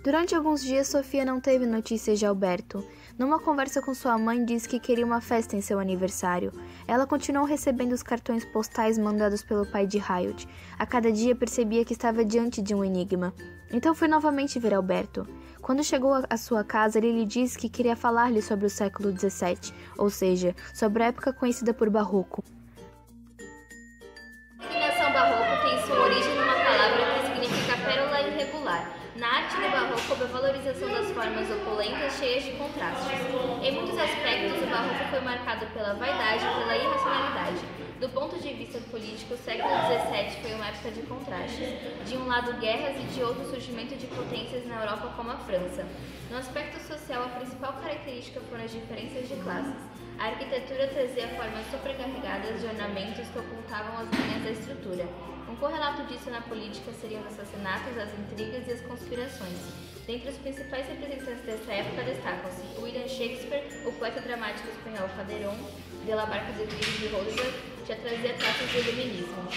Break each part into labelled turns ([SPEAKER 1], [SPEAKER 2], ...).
[SPEAKER 1] Durante alguns dias, Sofia não teve notícias de Alberto. Numa conversa com sua mãe, disse que queria uma festa em seu aniversário. Ela continuou recebendo os cartões postais mandados pelo pai de Riot. A cada dia percebia que estava diante de um enigma. Então foi novamente ver Alberto. Quando chegou à sua casa, ele lhe disse que queria falar-lhe sobre o século XVII, ou seja, sobre a época conhecida por Barroco.
[SPEAKER 2] A designação Barroco tem sua origem numa palavra que significa pérola irregular. Na arte do Barroco, houve a valorização das formas opulentas, cheias de contrastes. Em muitos aspectos, o Barroco foi marcado pela vaidade e pela irracionalidade. Do ponto de vista político, o século XVII foi uma época de contrastes. De um lado, guerras e de outro, surgimento de potências na Europa como a França. No aspecto social, a principal característica foram as diferenças de classes. A arquitetura trazia formas sobrecarregadas de ornamentos que ocultavam as linhas da estrutura. Um correlato disso na política seriam os assassinatos, as intrigas e as conspirações. Dentre os principais representantes dessa época destacam-se William Shakespeare, o poeta dramático espanhol Calderón de la Barca de Gris de Hollywood, já trazia traços do iluminismo.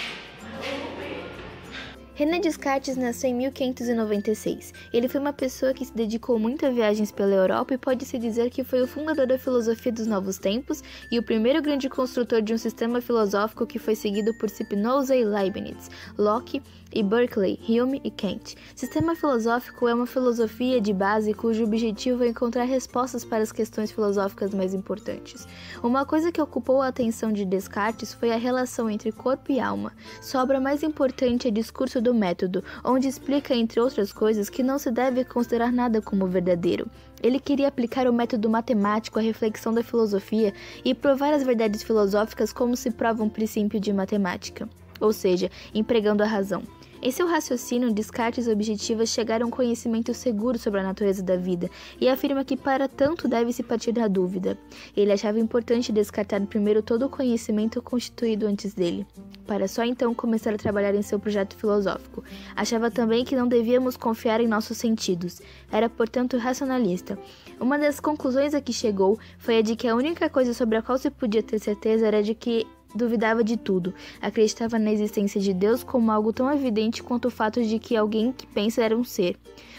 [SPEAKER 1] René Descartes nasceu em 1596. Ele foi uma pessoa que se dedicou muito a viagens pela Europa e pode-se dizer que foi o fundador da filosofia dos novos tempos e o primeiro grande construtor de um sistema filosófico que foi seguido por Spinoza e Leibniz, Locke e Berkeley, Hume e Kant. Sistema filosófico é uma filosofia de base cujo objetivo é encontrar respostas para as questões filosóficas mais importantes. Uma coisa que ocupou a atenção de Descartes foi a relação entre corpo e alma. Sua obra mais importante é Discurso do Método, onde explica, entre outras coisas, que não se deve considerar nada como verdadeiro. Ele queria aplicar o método matemático à reflexão da filosofia e provar as verdades filosóficas como se prova um princípio de matemática, ou seja, empregando a razão. Em seu raciocínio, Descartes objetiva chegar a um conhecimento seguro sobre a natureza da vida e afirma que para tanto deve-se partir da dúvida. Ele achava importante descartar primeiro todo o conhecimento constituído antes dele, para só então começar a trabalhar em seu projeto filosófico. Achava também que não devíamos confiar em nossos sentidos. Era, portanto, racionalista. Uma das conclusões a que chegou foi a de que a única coisa sobre a qual se podia ter certeza era de que duvidava de tudo, acreditava na existência de Deus como algo tão evidente quanto o fato de que alguém que pensa era um ser,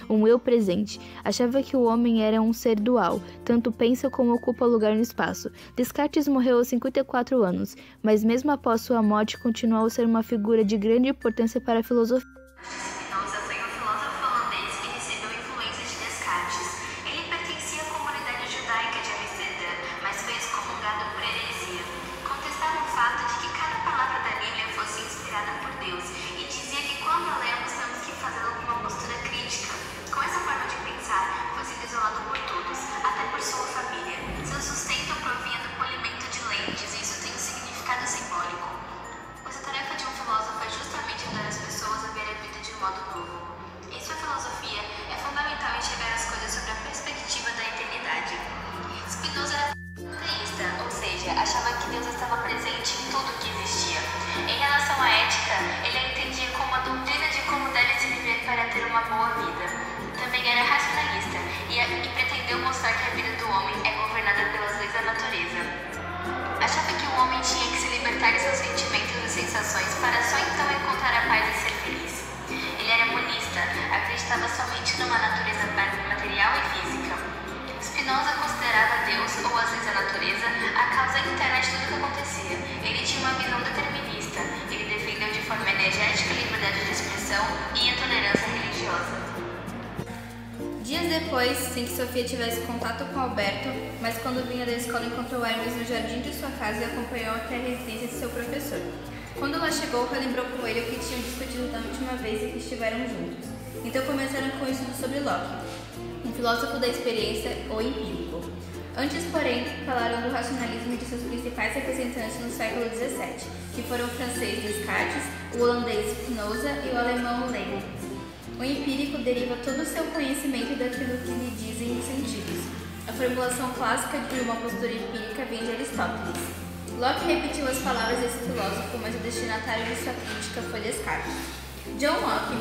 [SPEAKER 1] um eu presente. Achava que o homem era um ser dual, tanto pensa como ocupa lugar no espaço. Descartes morreu aos 54 anos, mas mesmo após sua morte continuou a ser uma figura de grande importância para a filosofia.
[SPEAKER 3] Spinoza foi um filósofo holandês que recebeu influência de Descartes. Ele pertencia à comunidade judaica de Amsterdã, mas foi excomungado por heresia. Contestava o fato de que cada palavra da Bíblia fosse inspirada por Deus e dizia que quando a lemos temos que fazê-lo com uma postura crítica. Com essa forma de pensar, foi sendo isolado por todos, até por sua família. Seu sustento provinha do polimento de lentes e isso tem um significado simbólico. Pois a tarefa de um filósofo é justamente ajudar as pessoas a ver a vida de um modo novo. Em sua filosofia, é fundamental enxergar as coisas sobre a perspectiva da eternidade. Spinoza era teísta, ou seja, achava que Deus estava presente em tudo que existia. Em relação à ética, ele a entendia como a doutrina de como deve se viver para ter uma boa vida. Também era racionalista e pretendeu mostrar que a vida do homem é governada pelas leis da natureza. Achava que o homem tinha que se libertar de seus sentimentos e sensações para só então encontrar a paz e ser feliz. Ele era monista, acreditava somente numa natureza material e física. Spinoza considerava Deus, ou as leis da natureza, a causa interna de tudo que acontecia. Ele tinha uma visão determinista. Ele defendeu de forma energética a liberdade de expressão e a tolerância religiosa.
[SPEAKER 2] Dias depois, sem que Sofia tivesse contato com Alberto, mas quando vinha da escola encontrou Hermes no jardim de sua casa e acompanhou até a residência de seu professor. Quando lá chegou, relembrou com ele o que tinham discutido da última vez em que estiveram juntos. Então começaram com o estudo sobre Locke, um filósofo da experiência ou empírico. Antes, porém, falaram do racionalismo e de seus principais representantes no século XVII, que foram o francês Descartes, o holandês Spinoza e o alemão Leibniz. O empírico deriva todo o seu conhecimento daquilo que lhe dizem os sentidos. A formulação clássica de uma postura empírica vem de Aristóteles. Locke repetiu as palavras desse filósofo, mas o destinatário de sua crítica foi Descartes. John Locke,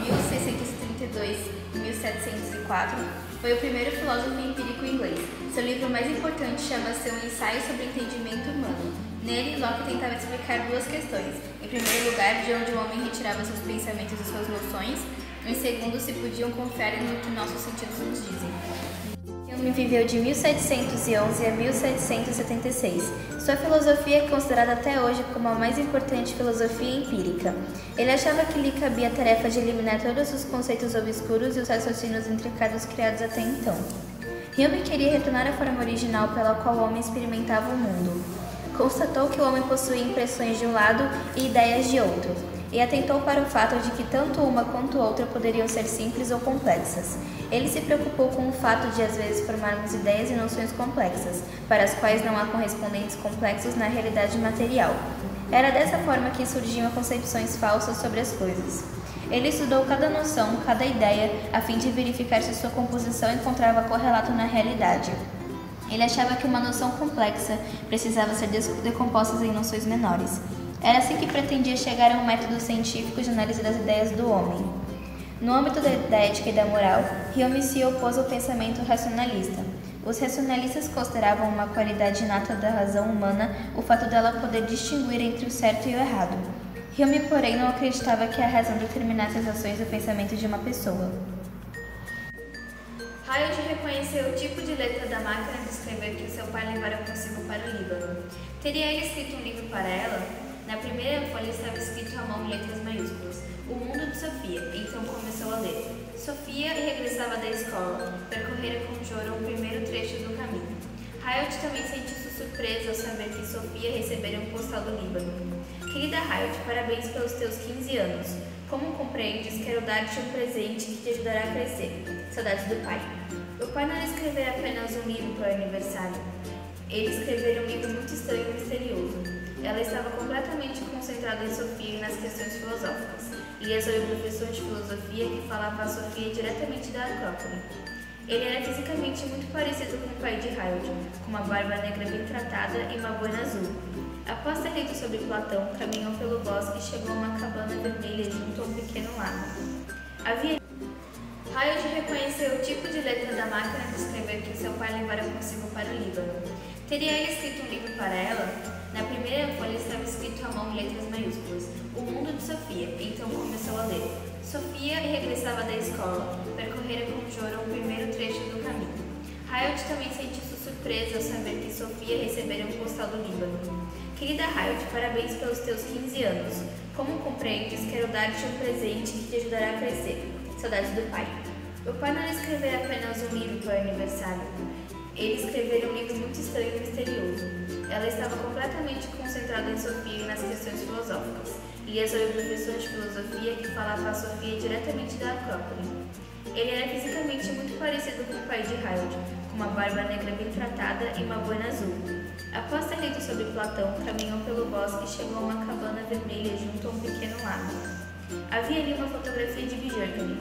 [SPEAKER 2] 1632-1704, foi o primeiro filósofo empírico inglês. Seu livro mais importante chama-se Um Ensaio sobre o Entendimento Humano. Nele, Locke tentava explicar duas questões. Em primeiro lugar, de onde o homem retirava seus pensamentos e suas noções. Em segundo, se podiam confiar no que nossos sentidos nos dizem. Hume viveu de 1711 a 1776. Sua filosofia é considerada até hoje como a mais importante filosofia empírica. Ele achava que lhe cabia a tarefa de eliminar todos os conceitos obscuros e os raciocínios intricados criados até então. Hume queria retornar à forma original pela qual o homem experimentava o mundo. Constatou que o homem possuía impressões de um lado e ideias de outro, e atentou para o fato de que tanto uma quanto outra poderiam ser simples ou complexas. Ele se preocupou com o fato de às vezes formarmos ideias e noções complexas, para as quais não há correspondentes complexos na realidade material. Era dessa forma que surgiam concepções falsas sobre as coisas. Ele estudou cada noção, cada ideia, a fim de verificar se sua composição encontrava correlato na realidade. Ele achava que uma noção complexa precisava ser decomposta em noções menores. Era assim que pretendia chegar a um método científico de análise das ideias do homem. No âmbito da ética e da moral, Hume se opôs ao pensamento racionalista. Os racionalistas consideravam uma qualidade inata da razão humana o fato dela poder distinguir entre o certo e o errado. Hume, porém, não acreditava que a razão determinasse as ações e o pensamento de uma pessoa.
[SPEAKER 4] Hayod reconheceu o tipo de letra da máquina de escrever que seu pai levara consigo para o Líbano. Teria ele escrito um livro para ela? Na primeira folha estava escrito à mão em letras maiúsculas: O Mundo de Sofia. Então começou a ler. Sofia regressava da escola, percorrera com Joram o primeiro trecho do caminho. Hayod também sentiu surpresa ao saber que Sofia recebera um postal do Líbano. Querida Hayod, parabéns pelos teus 15 anos. Como compreendes, quero dar-te um presente que te ajudará a crescer. Saudades do pai. O pai não escrevera apenas um livro para o aniversário. Ele escrevera um livro muito estranho e misterioso. Ela estava completamente concentrada em Sofia e nas questões filosóficas. Lia sobre o professor de filosofia que falava a Sofia diretamente da Acrópole. Ele era fisicamente muito parecido com o pai de Hayod, com uma barba negra bem tratada e uma boina azul. Após ter lido sobre Platão, caminhou pelo bosque e chegou a uma cabana vermelha junto a um pequeno lago. Hayod reconheceu o tipo de letra da máquina de escrever que seu pai levara consigo para o Líbano. Teria ele escrito um livro para ela? Na primeira folha estava escrito à mão em letras maiúsculas: O Mundo de Sofia. Então começou a ler. Sofia regressava da escola, percorrera com Joram o primeiro trecho do caminho. Hayod também sentiu surpresa ao saber que Sofia recebera um postal do Líbano. Querida Hayod, parabéns pelos teus 15 anos. Como compreendes, quero dar-te um presente que te ajudará a crescer. Saudades do pai. O pai não escrevera apenas um livro para o aniversário. Ele escrevera um livro muito estranho e misterioso. Ela estava completamente concentrada em Sofia e nas questões filosóficas. Lia sobre o professor de filosofia que falava a Sofia diretamente da Acrópole. Ele era fisicamente muito parecido com o pai de Hayod, com uma barba negra bem tratada e uma boina azul. Após ter lido sobre Platão, caminhou pelo bosque e chegou a uma cabana vermelha junto a um pequeno lago. Havia ali uma fotografia de Björkane,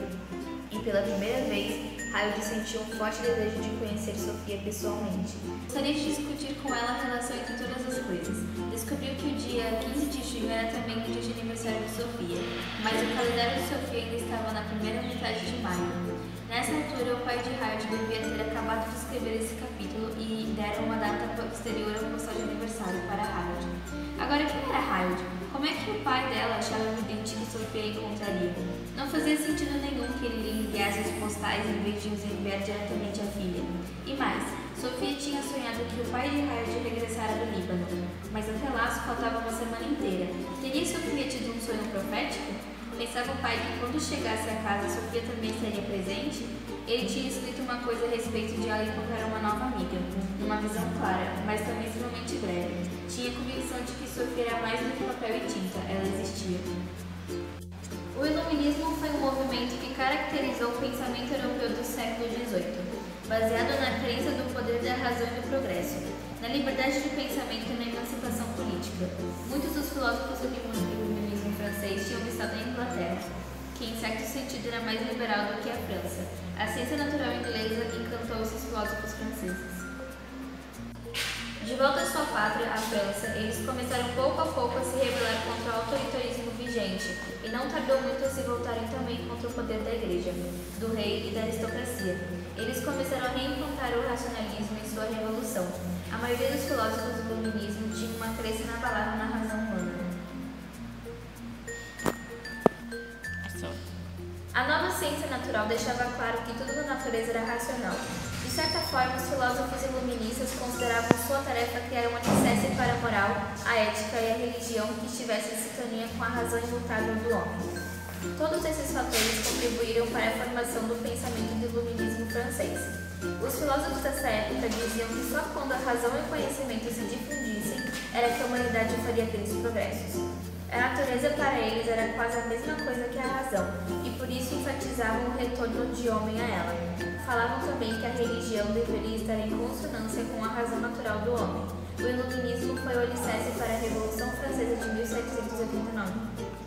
[SPEAKER 4] e pela primeira vez, Hayod sentiu um forte desejo de conhecer Sofia pessoalmente. Gostaria de discutir com ela a relação entre todas as coisas. Descobriu que o dia 15 de junho era também o dia de aniversário de Sofia, mas o calendário de Sofia ainda estava na primeira metade de maio. Nessa altura, o pai de Hayod devia ter acabado de escrever esse capítulo e deram uma data posterior ao postal de aniversário para Hayod. Agora, quem era Hayod? Como é que o pai dela achava evidente que Sofia encontraria? Não fazia sentido nenhum que ele lhe enviasse os postais em vez de os enviar diretamente à filha. E mais, Sofia tinha sonhado que o pai de Hayod regressara do Líbano, mas até lá só faltava uma semana inteira. Teria Sofia tido um sonho profético? Pensava o pai que quando chegasse a casa Sofia também estaria presente? Ele tinha escrito uma coisa a respeito de ela encontrar uma nova amiga, numa visão clara, mas também extremamente breve. Tinha a convicção de que Sofia era mais do que papel e tinta, ela existia. O Iluminismo foi um movimento que caracterizou o pensamento europeu do século XVIII, baseado na crença do poder da razão e do progresso, na liberdade de pensamento e na emancipação política. Muitos dos filósofos do iluminismo francês tinham estado na Inglaterra, que em certo sentido era mais liberal do que a França. A ciência natural inglesa encantou esses filósofos franceses. De volta à sua pátria, a França, eles começaram pouco a pouco a se rebelar contra o autoritarismo vigente e não tardou muito a se voltarem também contra o poder da igreja, do rei e da aristocracia. Eles começaram a reimplantar o racionalismo em sua revolução. A maioria dos filósofos do iluminismo tinha uma crença inabalável na razão humana. A nova ciência natural deixava claro que tudo na natureza era racional. De certa forma, os filósofos iluministas consideravam sua tarefa criar um alicerce para a moral, a ética e a religião que estivesse em sintonia com a razão imutável do homem. Todos esses fatores contribuíram para a formação do pensamento do iluminismo francês. Os filósofos dessa época diziam que só quando a razão e o conhecimento se difundissem era que a humanidade faria grandes progressos. A natureza para eles era quase a mesma coisa que a razão, e por isso enfatizavam o retorno de homem a ela. Falavam também que a religião deveria estar em consonância com a razão natural do homem. O iluminismo foi o alicerce para a Revolução Francesa de 1789.